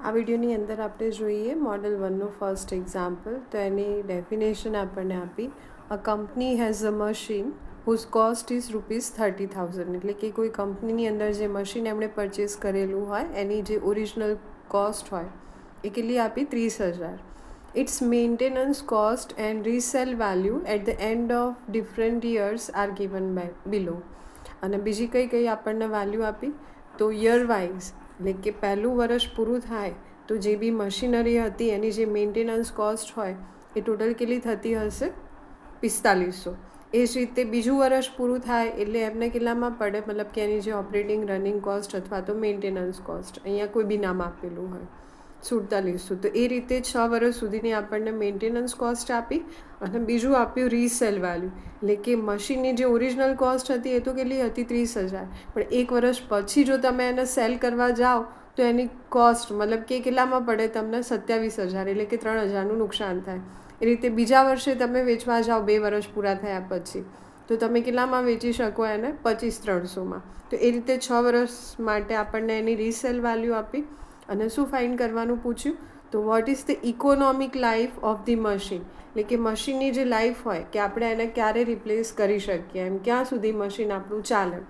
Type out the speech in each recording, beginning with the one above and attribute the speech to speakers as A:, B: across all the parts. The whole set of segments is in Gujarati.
A: આ વિડીયોની અંદર આપણે જોઈએ મોડલ 1નું ફર્સ્ટ એક્ઝામ્પલ. તો એની ડેફિનેશન આપણને આપી, a company has a machine whose cost is ₹30,000. એટલે કે કોઈ કંપનીની અંદર જે મશીન એમણે પરચેસ કરેલું હોય એની જે ઓરિજિનલ કોસ્ટ હોય એ કેટલી આપી? 30,000. It's maintenance cost and resale value at the end of different years are given below. અને બીજી કઈ આપણને વેલ્યુ આપી? તો યર વાઇઝ, એટલે કે પહેલું વર્ષ પૂરું થાય તો જે બી મશીનરી હતી એની જે મેન્ટેનન્સ કોસ્ટ હોય એ ટોટલ કેટલી થતી હશે? 4500. એ જ રીતે બીજું વર્ષ પૂરું થાય એટલે એમને કેટલામાં પડે? મતલબ કે એની જે ઓપરેટિંગ રનિંગ કોસ્ટ અથવા તો મેન્ટેનન્સ કોસ્ટ, અહીંયા કોઈ બી નામ આપેલું હોય, 4700. તો એ રીતે 6 વર્ષ સુધીની આપણને મેન્ટેનન્સ કોસ્ટ આપી અને બીજું આપ્યું રીસેલ વેલ્યુ, એટલે કે મશીનની જે ઓરિજિનલ કોસ્ટ હતી એ તો કેટલી હતી? 30,000. પણ એક વર્ષ પછી જો તમે એને સેલ કરવા જાઓ તો એની કોસ્ટ મતલબ કે કેટલામાં પડે તમને? 27,000, એટલે કે 3,000નું નુકસાન થાય. એ રીતે બીજા વર્ષે તમે વેચવા જાઓ 2 વર્ષ પૂરા થયા પછી તો તમે કેટલામાં વેચી શકો એને? 25,300માં. તો એ રીતે 6 વર્ષ માટે આપણને એની રીસેલ વેલ્યુ આપી અને શું ફાઇન્ડ કરવાનું પૂછ્યું? તો what is the economic life of the machine, એટલે કે મશીનની જે લાઈફ હોય કે આપણે એને ક્યારે રિપ્લેસ કરી શકીએ, એમ ક્યાં સુધી મશીન આપણું ચાલે.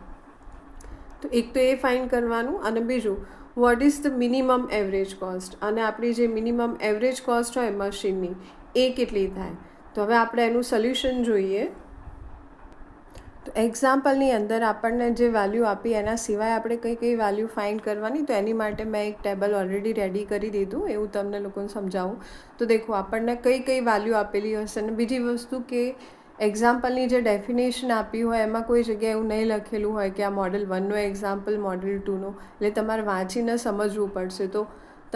A: તો એક તો એ ફાઇન્ડ કરવાનું, અને બીજું what is the minimum average cost, અને આપણી જે મિનિમમ એવરેજ કોસ્ટ હોય મશીનની એ કેટલી થાય. તો હવે આપણે એનું સોલ્યુશન જોઈએ. તો એક્ઝામ્પલની અંદર આપણને જે વેલ્યુ આપી એના સિવાય આપણે કઈ વેલ્યુ ફાઇન્ડ કરવાની, તો એની માટે મેં એક ટેબલ ઓલરેડી રેડી કરી દીધું, એવું તમને લોકોને સમજાવું. તો દેખો આપણને કઈ વેલ્યુ આપેલી હશે. અને બીજી વસ્તુ કે એક્ઝામ્પલની જે ડેફિનેશન આપી હોય એમાં કોઈ જગ્યાએ એવું નહીં લખેલું હોય કે આ મોડલ 1નો એક્ઝામ્પલ, મોડલ 2નો, એટલે તમારે વાંચીને સમજવું પડશે. તો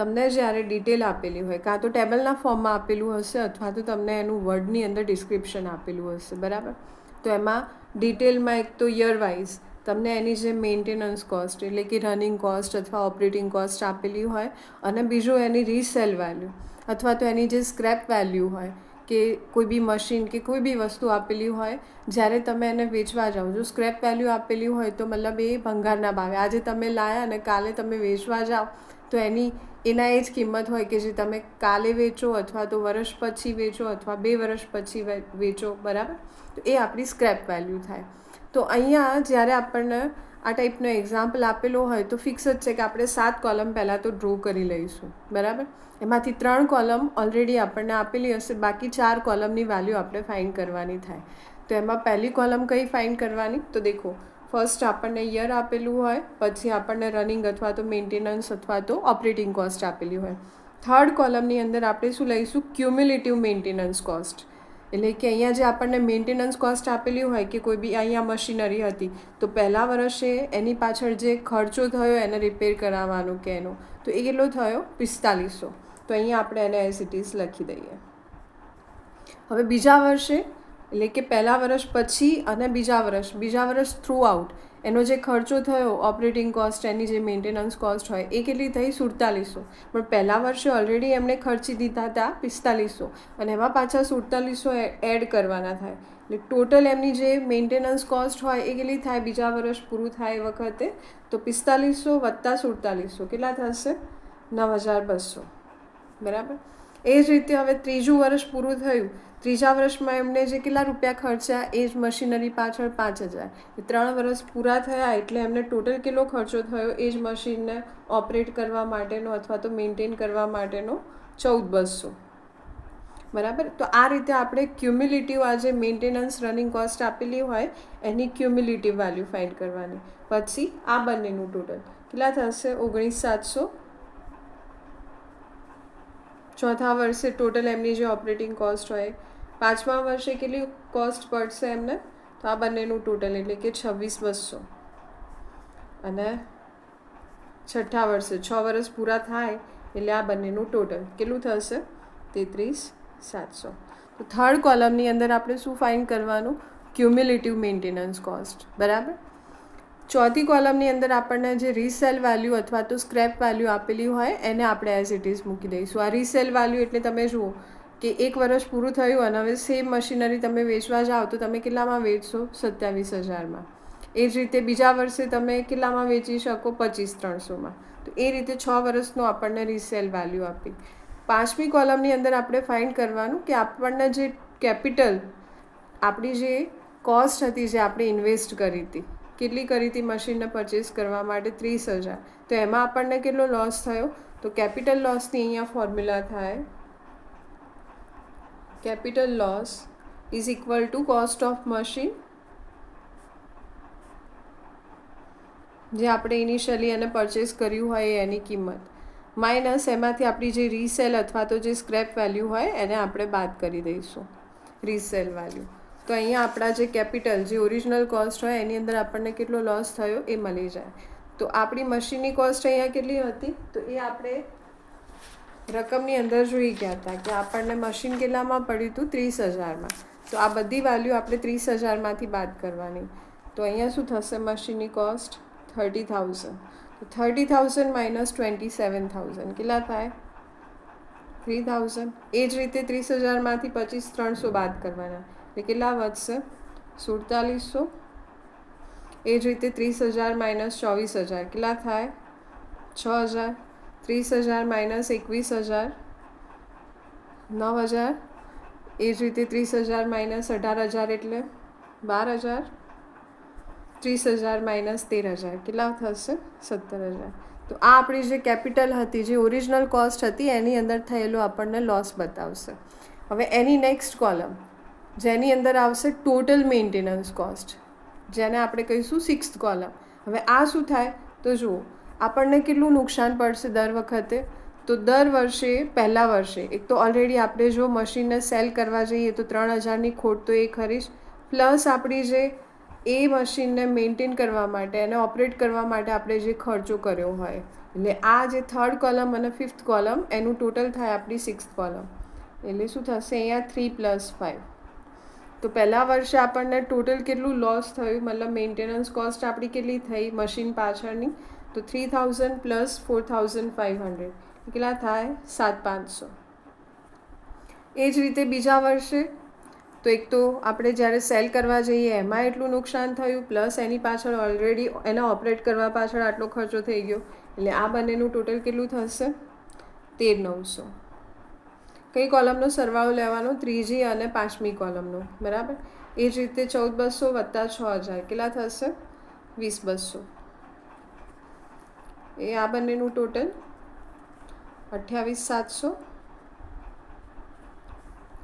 A: તમને જ્યારે ડિટેલ આપેલી હોય કાં તો ટેબલના ફોર્મમાં આપેલું હશે અથવા તો તમને એનું વર્ડની અંદર ડિસ્ક્રિપ્શન આપેલું હશે, બરાબર. તો એમાં ડિટેલમાં એક તો યર વાઇઝ તમને એની જે મેન્ટેનન્સ કોસ્ટ, એટલે કે રનિંગ કોસ્ટ અથવા ઓપરેટિંગ કોસ્ટ આપેલી હોય, અને બીજું એની રીસેલ વેલ્યુ અથવા તો એની જે સ્ક્રેપ વેલ્યુ હોય કે કોઈ બી મશીન કે કોઈ બી વસ્તુ આપેલી હોય, જ્યારે તમે એને વેચવા જાઓ, જો સ્ક્રેપ વેલ્યુ આપેલી હોય તો મતલબ એ ભંગારના ભાવે આજે તમે લાયા અને કાલે તમે વેચવા જાઓ તો એના એ જ કિંમત હોય કે જે તમે કાલે વેચો અથવા તો વર્ષ પછી વેચો અથવા 2 વર્ષ પછી વેચો, બરાબર. તો એ આપણી સ્ક્રેપ વેલ્યુ થાય. તો અહીંયા જ્યારે આપણને આ ટાઈપનો એક્ઝામ્પલ આપેલો હોય તો ફિક્સ જ છે કે આપણે 7 કોલમ પહેલાં તો ડ્રો કરી લઈશું, બરાબર. એમાંથી 3 કોલમ ઓલરેડી આપણને આપેલી હશે, બાકી 4 કોલમની વેલ્યુ આપણે ફાઇન્ડ કરવાની થાય. તો એમાં પહેલી કોલમ કઈ ફાઇન્ડ કરવાની? તો દેખો ફર્સ્ટ આપણને યર આપેલું હોય, પછી આપણને રનિંગ અથવા તો મેન્ટેનન્સ અથવા તો ઓપરેટિંગ કોસ્ટ આપેલી હોય. થર્ડ કોલમની અંદર આપણે શું લઈશું? ક્યુમ્યુલેટિવ મેન્ટેનન્સ કોસ્ટ, એટલે કે અહીંયા જે આપણને મેન્ટેનન્સ કોસ્ટ આપેલી હોય કે કોઈ બી અહીંયા મશીનરી હતી તો પહેલાં વર્ષે એની પાછળ જે ખર્ચો થયો એને રિપેર કરાવવાનો કે એનો, તો એ કેટલો થયો? 4500. તો અહીંયા આપણે એને એઝ ઇટ ઇઝ લખી દઈએ. હવે બીજા વર્ષે, એટલે કે પહેલાં વર્ષ પછી અને બીજા વર્ષ થ્રુ આઉટ એનો જે ખર્ચો થયો ઓપરેટિંગ કોસ્ટ, એની જે મેન્ટેનન્સ કોસ્ટ હોય એ કેટલી થઈ? 4700. પણ પહેલાં વર્ષે ઓલરેડી એમણે ખર્ચી દીધા હતા 4500 અને એમાં પાછા 4700 એડ કરવાના થાય, એટલે ટોટલ એમની જે મેન્ટેનન્સ કોસ્ટ હોય એ કેટલી થાય બીજા વર્ષ પૂરું થાય એ વખતે? તો 4500 વત્તા 4700 કેટલા થશે? 9,200, બરાબર. એ જ રીતે હવે ત્રીજું વર્ષ પૂરું થયું, ત્રીજા વર્ષમાં એમને જે કેટલા રૂપિયા ખર્ચ્યા એ જ મશીનરી પાછળ? 5,000. 3 વર્ષ પૂરા થયા એટલે એમને ટોટલ કેટલો ખર્ચો થયો એ જ મશીનને ઓપરેટ કરવા માટેનો અથવા તો મેન્ટેન કરવા માટેનો? 1,400, બરાબર. તો આ રીતે આપણે ક્યુમ્યુલેટિવ આ જે મેન્ટેનન્સ રનિંગ કોસ્ટ આપેલી હોય એની ક્યુમ્યુલેટિવ વેલ્યુ ફાઇન્ડ કરવાની. પછી આ બંનેનું ટોટલ કેટલા થશે? 19,700. ચોથા વર્ષે ટોટલ એમની જે ઓપરેટિંગ કોસ્ટ હોય, પાંચમા વર્ષે કેટલી કોસ્ટ પડશે એમને? તો આ બંનેનું ટોટલ એટલે કે 26,200. અને છઠ્ઠા વર્ષે 6 વર્ષ પૂરા થાય એટલે આ બંનેનું ટોટલ કેટલું થશે? 33,700. તો થર્ડ કોલમની અંદર આપણે શું ફાઇન્ડ કરવાનું? ક્યુમ્યુલેટિવ મેન્ટેનન્સ કોસ્ટ, બરાબર. ચોથી કોલમની અંદર આપણને જે રીસેલ વેલ્યુ અથવા તો સ્ક્રેપ વેલ્યુ આપેલી હોય એને આપણે એઝ ઇટ ઇઝ મૂકી દઈશું. આ રીસેલ વેલ્યુ એટલે તમે જુઓ કે એક વર્ષ પૂરું થયું અને હવે સેમ મશીનરી તમે વેચવા જાઓ તો તમે કેટલામાં વેચશો? 27,000માં. એ જ રીતે બીજા વર્ષે તમે કેટલામાં વેચી શકો? 25,300માં. તો એ રીતે 6 વર્ષનું આપણને રીસેલ વેલ્યુ આપી. 5મી કોલમની અંદર આપણે ફાઇન્ડ કરવાનું કે આપણને જે કેપિટલ આપણી જે કોસ્ટ હતી જે આપણે ઇન્વેસ્ટ કરી હતી, કેટલી કરી હતી મશીનને પરચેસ કરવા માટે 30,000, તો એમાં આપણને કેટલો લોસ થયો. તો કેપિટલ લોસની અહીંયા ફોર્મ્યુલા થાય capital loss is equal to cost of machine, જે આપણે ઇનિશિયલી એને પરચેસ કર્યું હોય એની કિંમત, માઇનસ એમાંથી આપણી જે રીસેલ અથવા તો જે સ્ક્રેપ વેલ્યુ હોય એને આપણે બાદ કરી દઈશું, રીસેલ વેલ્યુ. તો અહીંયા આપણા જે કેપિટલ જે ઓરિજિનલ કોસ્ટ હોય એની અંદર આપણને કેટલો લોસ થયો એ મળી જાય. તો આપણી મશીનની કોસ્ટ અહીંયા કેટલી હતી, તો એ આપણે રકમની અંદર જોઈ ગયા હતા કે આપણને મશીન કેટલામાં પડ્યું હતું, 30,000માં. તો આ બધી વેલ્યુ આપણે 30,000માંથી બાદ કરવાની. તો અહીંયા શું થશે, મશીનની કોસ્ટ 30,000. તો 30,000 માઇનસ 27,000 કેટલા થાય, 3,000. એ જ રીતે 30,000માંથી 25,300 બાદ કરવાના એટલે કેટલા વધશે, 4700. એ જ રીતે 30,000 માઇનસ 24,000 કેટલા થાય, 6,000. 30,000 માઇનસ 21,000 9,000. એ જ રીતે 30,000 માઇનસ 18,000 એટલે 12,000. 30,000 માઇનસ 13,000 કેટલા થશે, 17,000. તો આ આપણી જે કેપિટલ હતી, જે ઓરિજિનલ કોસ્ટ હતી એની અંદર થયેલો આપણને લોસ બતાવશે. હવે એની નેક્સ્ટ કોલમ જેની અંદર આવશે ટોટલ મેન્ટેનન્સ કોસ્ટ, જેને આપણે કહીશું 6th કોલમ. હવે આ શું થાય, તો જુઓ આપણને કેટલું નુકસાન પડશે દર વખતે. તો દર વર્ષે પહેલા વર્ષે એક તો ઓલરેડી આપણે જો મશીનને સેલ કરવા જઈએ તો 3,000ની ખોટ તો એ ખરી જ, પ્લસ આપણી જે એ મશીનને મેન્ટેન કરવા માટે એને ઓપરેટ કરવા માટે આપણે જે ખર્ચો કર્યો હોય, એટલે આ જે 3rd કોલમ અને 5th કોલમ એનું ટોટલ થાય આપણી 6th કોલમ. એટલે શું થશે અહીંયા 3 + 5. તો પહેલા વર્ષે આપણને ટોટલ કેટલું લોસ થયું, મતલબ મેન્ટેનન્સ કોસ્ટ આપણી કેટલી થઈ મશીન પાછળની, તો 3,000 + 4,500 કેટલા થાય, 7,500. એ જ રીતે બીજા વર્ષે તો એક તો આપણે જ્યારે સેલ કરવા જઈએ એમાં એટલું નુકસાન થયું, પ્લસ એની પાછળ ઓલરેડી એને ઓપરેટ કરવા પાછળ આટલો ખર્ચો થઈ ગયો, એટલે આ બંનેનું ટોટલ કેટલું થશે, 13,900. કઈ કોલમનો સરવાળો લેવાનો, 3જી અને 5મી કોલમનો, બરાબર. એ જ રીતે 14,200 વત્તા 6,000 કેટલા થશે, 20,200. એ આ બંનેનું ટોટલ 28,700.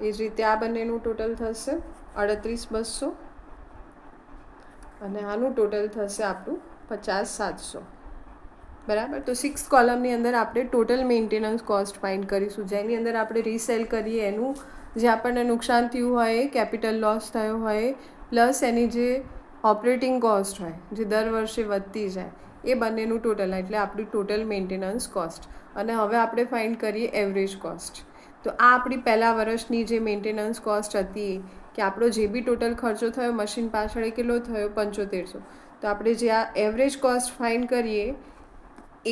A: એ જ રીતે આ બંનેનું ટોટલ થશે 38,200 અને આનું ટોટલ થશે આપણું 50,700, બરાબર. તો 6th કોલમની અંદર આપણે ટોટલ મેન્ટેનન્સ કોસ્ટ ફાઇન્ડ કરીશું, જેની અંદર આપણે રીસેલ કરીએ એનું જે આપણને નુકસાન થયું હોય, કેપિટલ લોસ થયો હોય, પ્લસ એની જે ઓપરેટિંગ કોસ્ટ હોય જે દર વર્ષે વધતી જાય, એ બંનેનું ટોટલ એટલે આપણી ટોટલ મેન્ટેનન્સ કોસ્ટ. અને હવે આપણે ફાઇન્ડ કરીએ એવરેજ કોસ્ટ. તો આ આપણી પહેલાં વર્ષની જે મેન્ટેનન્સ કોસ્ટ હતી કે આપણો જે બી ટોટલ ખર્ચો થયો મશીન પાછળ એ કેટલો થયો, 7500. તો આપણે જે આ એવરેજ કોસ્ટ ફાઇન્ડ કરીએ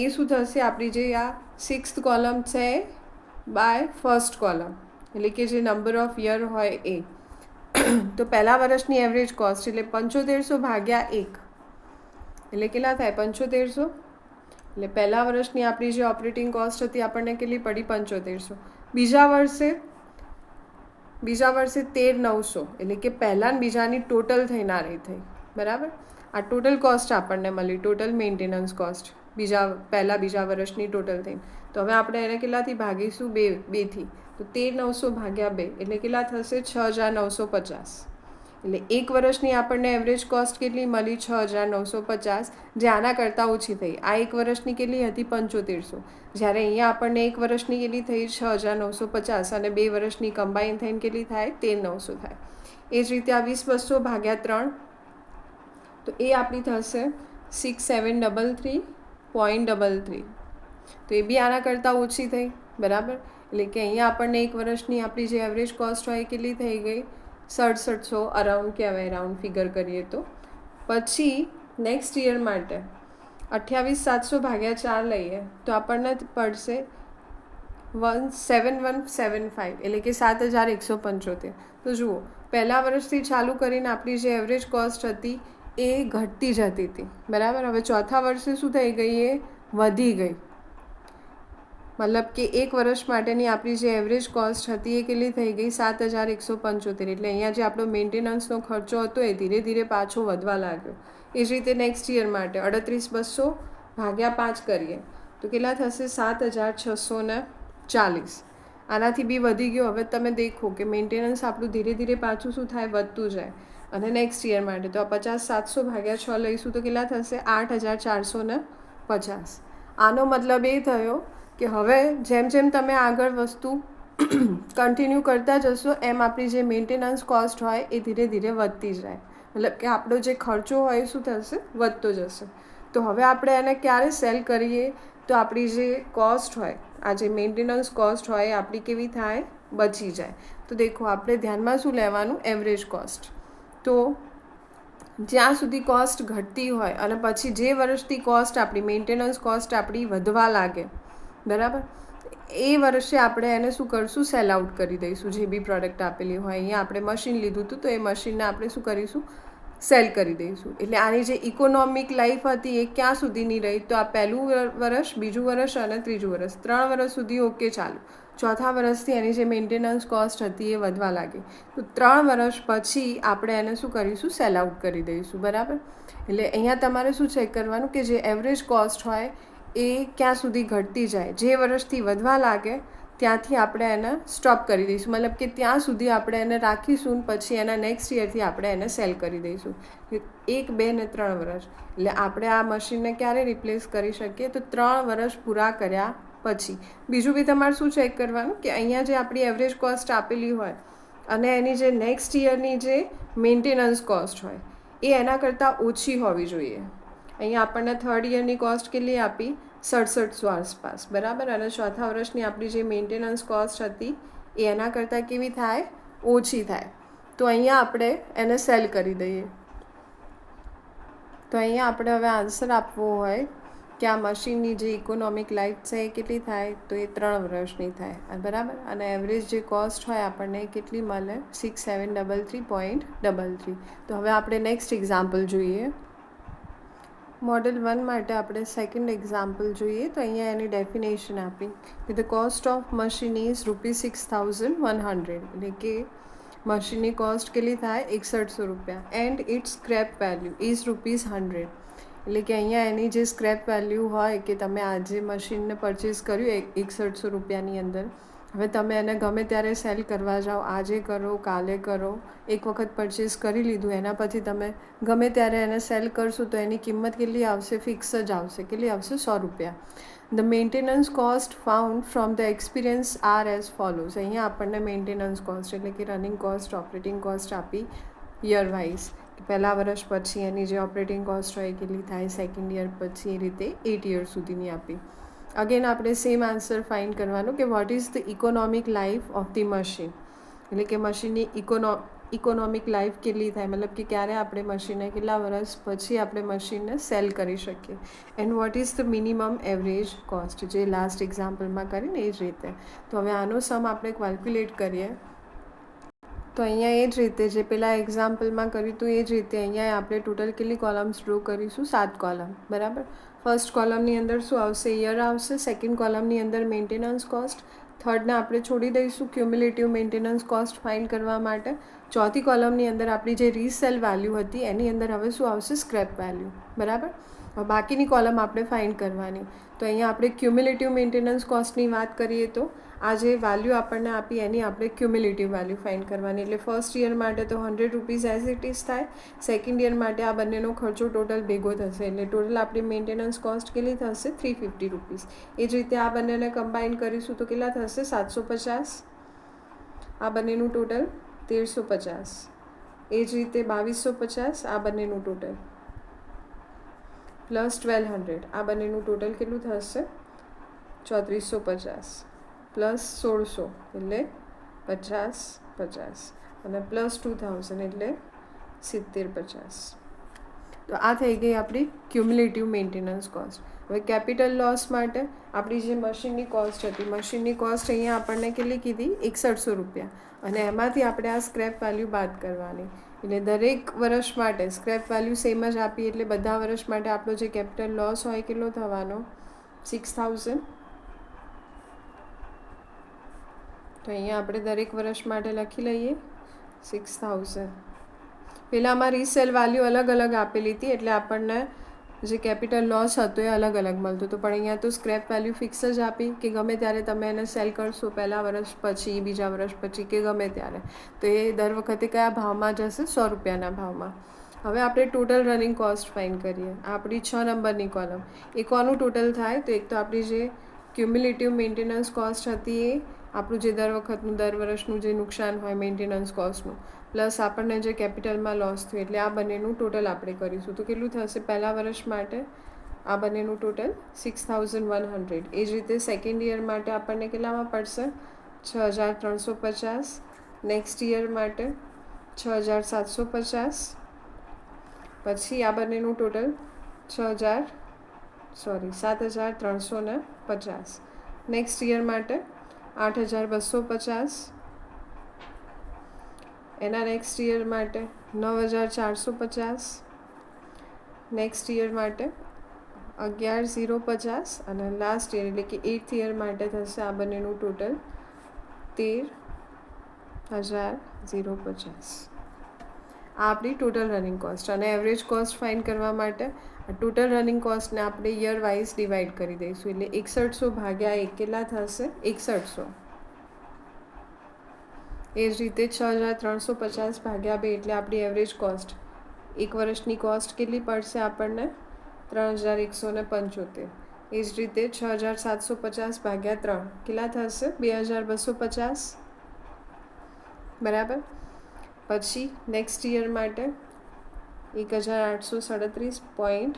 A: એ શું થશે, આપણી જે આ 6th કોલમ છે બાય 1st કોલમ, એટલે કે જે નંબર ઓફ યર હોય એ. તો પહેલા વર્ષની એવરેજ કોસ્ટ એટલે 7500 ભાગ્યા 1 એટલે કેટલા થાય, 7500. એટલે પહેલા વર્ષની આપણી જે ઓપરેટિંગ કોસ્ટ હતી આપણને કેટલી પડી, 7500. બીજા વર્ષે 13,900 એટલે કે પહેલાં ને બીજાની ટોટલ થનારી થઈ, બરાબર. આ ટોટલ કોસ્ટ આપણને મળી, ટોટલ મેન્ટેનન્સ કોસ્ટ બીજા વર્ષની ટોટલ થઈ. તો હવે આપણે એને કેટલાથી ભાગીશું, 2થી. તો 13,900 ભાગ્યા 2 એટલે કેટલા થશે, 6,950. એટલે એક વર્ષની આપણને એવરેજ કોસ્ટ કેટલી મળી, 6,950, જે આના કરતાં ઓછી થઈ. આ એક વર્ષની કેટલી હતી, 7500, જ્યારે અહીંયા આપણને એક વર્ષની કેટલી થઈ, 6,950, અને 2 વર્ષની કમ્બાઈન થઈને કેટલી થાય, 13,900 થાય. એ જ રીતે આ 20,200 ભાગ્યા 3 તો એ આપણી થશે 6,733.33. તો એ બી આના કરતાં ઓછી થઈ, બરાબર. એટલે કે અહીંયા આપણને એક વર્ષની આપણી જે એવરેજ કોસ્ટ હોય કેટલી થઈ ગઈ, 6,700 અરાઉન્ડ કહેવાય, રાઉન્ડ ફિગર કરીએ તો. પછી નેક્સ્ટ યર માટે 28,700 ભાગ્યા 4 લઈએ તો આપણને પડશે 7,175 એટલે કે 7,175. તો જુઓ પહેલા વર્ષથી ચાલુ કરીને આપણી જે એવરેજ કોસ્ટ હતી એ ઘટતી જતી હતી, બરાબર. હવે ચોથા વર્ષે શું થઈ ગઈ, એ વધી ગઈ, મતલબ કે એક વર્ષ માટેની આપણી જે એવરેજ કોસ્ટ હતી એ કેટલી થઈ ગઈ 7,175. એટલે અહીંયા જે આપણો મેન્ટેનન્સનો ખર્ચો હતો એ ધીરે ધીરે પાછો વધવા લાગ્યો. એ જ રીતે નેક્સ્ટ યર માટે 38,200 ભાગ્યા 5 કરીએ તો કેટલા થશે 7,640. આનાથી બી વધી ગયો. હવે તમે દેખો કે મેન્ટેનન્સ આપણું ધીરે ધીરે પાછું શું થાય, વધતું જાય. અને નેક્સ્ટ યર માટે તો આ 50,700 ભાગ્યા 6 લઈશું તો કેટલા થશે 8,450. આનો મતલબ એ થયો કે હવે જેમ જેમ તમે આગળ વસ્તુ કન્ટિન્યુ કરતા જશો એમ આપણી જે મેન્ટેનન્સ કોસ્ટ હોય એ ધીરે ધીરે વધતી જાય. મતલબ કે આપણો જે ખર્ચો હોય શું થશે, વધતો જશે. તો હવે આપણે એને ક્યારે સેલ કરીએ તો આપણી જે કોસ્ટ હોય, આ જે મેન્ટેનન્સ કોસ્ટ હોય એ આપણી કેવી થાય, બચી જાય. તો દેખો આપણે ધ્યાનમાં શું લેવાનું, એવરેજ કોસ્ટ. તો જ્યાં સુધી કોસ્ટ ઘટતી હોય અને પછી જે વર્ષથી કોસ્ટ આપણી મેન્ટેનન્સ કોસ્ટ આપણી વધવા લાગે, બરાબર, એ વર્ષે આપણે એને શું કરશું, સેલ આઉટ કરી દઈશું. જે બી પ્રોડક્ટ આપેલી હોય, અહીંયા આપણે મશીન લીધું હતું તો એ મશીનને આપણે શું કરીશું, સેલ કરી દઈશું. એટલે આની જે ઇકોનોમિક લાઈફ હતી એ ક્યાં સુધીની રહી, તો આ પહેલું વર્ષ, બીજું વર્ષ અને ત્રીજું વર્ષ, 3 વર્ષ સુધી ઓકે ચાલુ. ચોથા વર્ષથી એની જે મેન્ટેનન્સ કોસ્ટ હતી એ વધવા લાગી. તો 3 વર્ષ પછી આપણે એને શું કરીશું, સેલ આઉટ કરી દઈશું. બરાબર. એટલે અહીંયા તમારે શું ચેક કરવાનું કે જે એવરેજ કોસ્ટ હોય એ ક્યાં સુધી ઘટતી જાય, જે વર્ષથી વધવા લાગે ત્યાંથી આપણે એને સ્ટોપ કરી દઈશું. મતલબ કે ત્યાં સુધી આપણે એને રાખીશું, પછી એના નેક્સ્ટ યરથી આપણે એને સેલ કરી દઈશું. 1, 2 ને 3 વર્ષ. એટલે આપણે આ મશીનને ક્યારે રિપ્લેસ કરી શકીએ, તો 3 વર્ષ પૂરા કર્યા પછી. બીજું બી તમારે શું ચેક કરવાનું કે અહીંયા જે આપણી એવરેજ કોસ્ટ આપેલી હોય અને એની જે નેક્સ્ટ યરની જે મેન્ટેનન્સ કોસ્ટ હોય એ એના કરતાં ઓછી હોવી જોઈએ. અહીંયા આપણને 3rd યરની કોસ્ટ કેટલી આપી, 6700 આસપાસ, બરાબર. અને ચોથા વર્ષની આપણી જે મેન્ટેનન્સ કોસ્ટ હતી એ એના કરતાં કેવી થાય, ઓછી થાય. તો અહીંયા આપણે એને સેલ કરી દઈએ. તો અહીંયા આપણે હવે આન્સર આપવો હોય કે આ મશીનની જે ઇકોનોમિક લાઈફ છે એ કેટલી થાય, તો એ 3 વર્ષની થાય, બરાબર. અને એવરેજ જે કોસ્ટ હોય આપણને કેટલી મળે, 6733.33. તો હવે આપણે નેક્સ્ટ એક્ઝામ્પલ જોઈએ. મોડલ 1 માટે આપણે સેકન્ડ એક્ઝામ્પલ જોઈએ. તો અહીંયા એની ડેફિનેશન આપી કે the cost of machine is ₹6,100. એટલે કે મશીનની કોસ્ટ કેટલી થાય, 6100 રૂપિયા. And it's scrap value is ₹100. એટલે કે અહીંયા એની જે સ્ક્રેપ વેલ્યુ હોય કે તમે આજે મશીનને પરચેસ કર્યું 6100 રૂપિયાની અંદર, હવે તમે એને ગમે ત્યારે સેલ કરવા જાઓ, આજે કરો, કાલે કરો, એક વખત પરચેસ કરી લીધું એના પછી તમે ગમે ત્યારે એને સેલ કરશો તો એની કિંમત કેટલી આવશે, ફિક્સ જ આવશે. કેટલી આવશે, 100 રૂપિયા. The maintenance cost found from the experience are as follows. અહીંયા આપણને મેન્ટેનન્સ કોસ્ટ એટલે કે રનિંગ કોસ્ટ, ઓપરેટિંગ કોસ્ટ આપી યર વાઇઝ. પહેલા વર્ષ પછી એની જે ઓપરેટિંગ કોસ્ટ હોય કેટલી થાય, સેકન્ડ યર પછી, એ રીતે 8 યર સુધીની આપી. અગેન આપણે સેમ આન્સર ફાઇન્ડ કરવાનું કે what is the economic life of the machine. એટલે કે મશીનની ઇકોનોમિક લાઈફ કેટલી થાય, મતલબ કે ક્યારે આપણે મશીનને કેટલા વર્ષ પછી આપણે મશીનને સેલ કરી શકીએ. And what is the minimum average cost, જે લાસ્ટ એક્ઝામ્પલમાં કરીને એ જ રીતે. તો હવે આનો સમ આપણે કેલ્ક્યુલેટ કરીએ. તો અહીંયા એ જ રીતે જે પેલા એક્ઝામ્પલમાં કર્યું હતું એ જ રીતે અહીંયા આપણે ટોટલ કેટલી કોલમ્સ ડ્રો કરીશું, 7 કોલમ, બરાબર. ફર્સ્ટ કોલમની અંદર શું આવશે, યર આવશે. સેકન્ડ કોલમની અંદર મેન્ટેનન્સ કોસ્ટ. થર્ડને આપણે છોડી દઈશું ક્યુમ્યુલેટિવ મેન્ટેનન્સ કોસ્ટ ફાઇન્ડ કરવા માટે. ચોથી કોલમની અંદર આપણી જે રીસેલ વેલ્યુ હતી એની અંદર હવે શું આવશે, સ્ક્રેપ વેલ્યુ, બરાબર. બાકીની કોલમ આપણે ફાઇન્ડ કરવાની. તો અહીંયા આપણે ક્યુમ્યુલેટિવ મેન્ટેનન્સ કોસ્ટની વાત કરીએ તો આ જે વેલ્યુ આપણને આપી એની આપણે ક્યુમ્યુલેટિવ વેલ્યુ ફાઇન્ડ કરવાની. એટલે ફર્સ્ટ યર માટે તો ₹100 એઝ ઇટ ઇઝ થાય. સેકન્ડ યર માટે આ બંનેનો ખર્ચો ટોટલ ભેગો થશે એટલે ટોટલ આપણી મેન્ટેનન્સ કોસ્ટ કેટલી થશે, ₹350. એ જ રીતે આ બંનેને કમ્બાઈન કરીશું તો કેટલા થશે, 750. આ બંનેનું ટોટલ 1350. એ જ રીતે 2250 આ બંનેનું ટોટલ પ્લસ 1200 આ બંનેનું ટોટલ કેટલું થશે, 3450 પ્લસ 1600 એટલે 50 અને પ્લસ 2000 એટલે 70-50. તો આ થઈ ગઈ આપણી ક્યુમ્યુલેટિવ મેન્ટેનન્સ કોસ્ટ. હવે કેપિટલ લોસ માટે આપણી જે મશીનની કોસ્ટ હતી, મશીનની કોસ્ટ અહીંયા આપણને કેટલી કીધી, 6100 રૂપિયા. અને એમાંથી આપણે આ સ્ક્રેપ વેલ્યુ બાદ કરવાની. એટલે દરેક વર્ષ માટે સ્ક્રેપ વેલ્યુ સેમ જ આપી એટલે બધા વર્ષ માટે આપણો જે કેપિટલ લોસ હોય કેટલો થવાનો, 6000. તો અહીંયા આપણે દરેક વર્ષ માટે લખી લઈએ 6000. પહેલાંમાં રીસેલ વેલ્યુ અલગ અલગ આપેલી હતી એટલે આપણને જે કેપિટલ લોસ હતો એ અલગ અલગ મળતું હતું, પણ અહીંયા તો સ્ક્રેપ વેલ્યુ ફિક્સ જ આપી કે ગમે ત્યારે તમે એને સેલ કરશો, પહેલાં વર્ષ પછી, બીજા વર્ષ પછી કે ગમે ત્યારે, તો એ દર વખતે કયા ભાવમાં જશે? 100 રૂપિયાના ભાવમાં. હવે આપણે ટોટલ રનિંગ કોસ્ટ ફાઇન્ડ કરીએ. આપણી 6 નંબરની કોલમ, એ કોનું ટોટલ થાય? તો એક તો આપણી જે ક્યુમ્યુલેટિવ મેન્ટેનન્સ કોસ્ટ હતી એ, આપણું જે દર વખતનું દર વર્ષનું જે નુકસાન હોય મેન્ટેનન્સ કોસ્ટનું, પ્લસ આપણને જે કેપિટલમાં લોસ થયું, એટલે આ બંનેનું ટોટલ આપણે કરીશું. તો કેટલું થશે પહેલા વર્ષ માટે? આ બંનેનું ટોટલ 6100. એ જ રીતે સેકન્ડ યર માટે આપણને કેટલામાં પડશે? 6350. નેક્સ્ટ યર માટે 6750. પછી આ બંનેનું ટોટલ 7350. નેક્સ્ટ યર માટે 8250. એના નેક્સ્ટ યર માટે 9450. નેક્સ્ટ યર માટે 11050. અને લાસ્ટ યર એટલે કે 8th યર માટે થશે આ બંનેનું ટોટલ 13050. આ આપણી ટોટલ રનિંગ કોસ્ટ. અને એવરેજ કોસ્ટ ફાઇન્ડ કરવા માટે ટોટલ રનિંગ કોસ્ટને આપણે યર વાઇઝ ડિવાઈડ કરી દઈશું. એટલે 6100 ભાગ્યા 1 કેટલા થશે? 6100. એ જ રીતે 6350 ભાગ્યા 2 એટલે આપણી એવરેજ કોસ્ટ. એક વર્ષની કોસ્ટ કેટલી પડશે આપણને? 3175. એ જ રીતે 6750 ભાગ્યા 3 કેટલા થશે? 2250. બરાબર. પછી નેક્સ્ટ યર માટે 1837.5.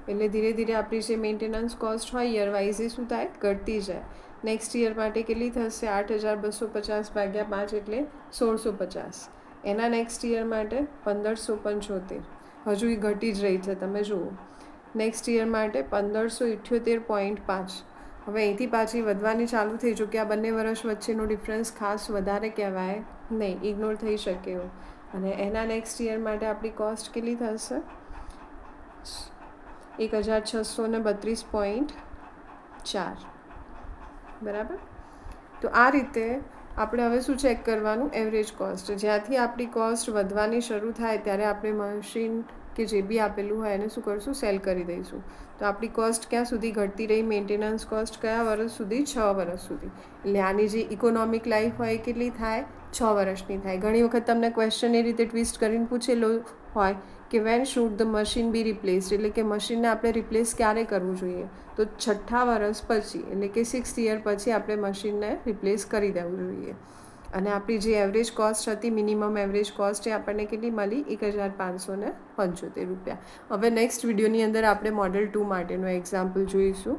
A: એટલે ધીરે ધીરે આપણી જે મેન્ટેનન્સ કોસ્ટ હોય યર વાઇઝ એ શું થાય? ઘટતી જાય. નેક્સ્ટ યર માટે કેટલી થશે? 8250 ભાગ્યા 5 એટલે 1650. એના નેક્સ્ટ યર માટે 1575. હજુ એ ઘટી જ રહી છે, તમે જુઓ. નેક્સ્ટ યર માટે 1578.5. હવે અહીંથી પાછી વધવાની ચાલુ થઈ. જો કે આ બંને વર્ષ વચ્ચેનો ડિફરન્સ ખાસ વધારે કહેવાય નહીં, ઇગ્નોર થઈ શકે એવું. અને એના નેક્સ્ટ યર માટે આપણી કોસ્ટ કેટલી થશે? 1632.4. બરાબર. તો આ રીતે આપણે હવે શું ચેક કરવાનું? Average cost. જ્યાંથી આપણી કોસ્ટ વધવાની શરૂ થાય ત્યારે આપણે મશીન કે જે બી આપેલું હોય એને શું કરશું? સેલ કરી દઈશું. તો આપણી કોસ્ટ ક્યાં સુધી ઘટતી રહી? મેન્ટેનન્સ કોસ્ટ કયા વર્ષ સુધી? 6 વર્ષ સુધી. એટલે આની જે ઇકોનોમિક લાઈફ હોય એ કેટલી થાય? 6 વર્ષની થાય. ઘણી વખત તમને ક્વેશ્ચન એ રીતે ટ્વિસ્ટ કરીને પૂછેલો હોય કે when should the machine be replaced, એટલે કે મશીનને આપણે રિપ્લેસ ક્યારે કરવું જોઈએ? તો 6થા વર્ષ પછી, એટલે કે 6th યર પછી આપણે મશીનને રિપ્લેસ કરી દેવું જોઈએ. અને આપણી જે એવરેજ કોસ્ટ હતી, મિનિમમ એવરેજ કોસ્ટ, એ આપણને કેટલી મળી? 1575 રૂપિયા. હવે નેક્સ્ટ વિડીયોની અંદર આપણે મોડલ 2 માટેનું એક્ઝામ્પલ જોઈશું.